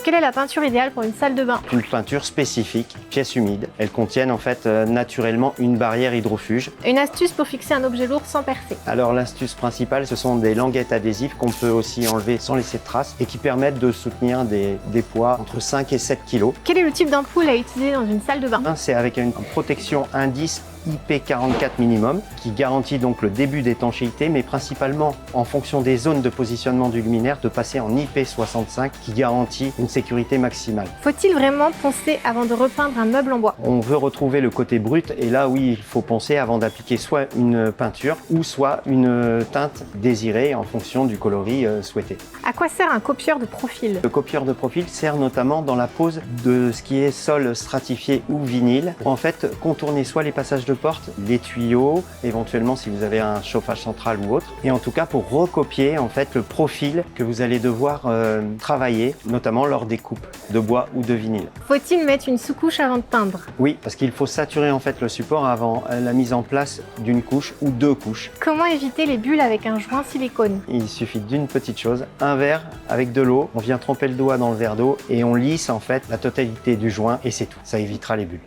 Quelle est la peinture idéale pour une salle de bain? Une peinture spécifique, pièces humides. Elles contiennent en fait naturellement une barrière hydrofuge. Une astuce pour fixer un objet lourd sans percer? Alors l'astuce principale, ce sont des languettes adhésives qu'on peut aussi enlever sans laisser de traces et qui permettent de soutenir des poids entre 5 et 7 kg. Quel est le type d'ampoule à utiliser dans une salle de bain? C'est avec une protection indice IP44 minimum qui garantit donc le début d'étanchéité, mais principalement en fonction des zones de positionnement du luminaire de passer en IP65 qui garantit une sécurité maximale. Faut-il vraiment poncer avant de repeindre un meuble en bois? On veut retrouver le côté brut et là oui, il faut poncer avant d'appliquer soit une peinture ou soit une teinte désirée en fonction du coloris souhaité. À quoi sert un copieur de profil? Le copieur de profil sert notamment dans la pose de ce qui est sol stratifié ou vinyle. En fait, contourner soit les passages de porte, les tuyaux, éventuellement si vous avez un chauffage central ou autre, et en tout cas pour recopier en fait le profil que vous allez devoir travailler, notamment lors des coupes de bois ou de vinyle. Faut-il mettre une sous-couche avant de peindre? Oui, parce qu'il faut saturer en fait le support avant la mise en place d'une couche ou deux couches. Comment éviter les bulles avec un joint silicone? Il suffit d'une petite chose, un verre avec de l'eau, on vient tremper le doigt dans le verre d'eau et on lisse en fait la totalité du joint et c'est tout, ça évitera les bulles.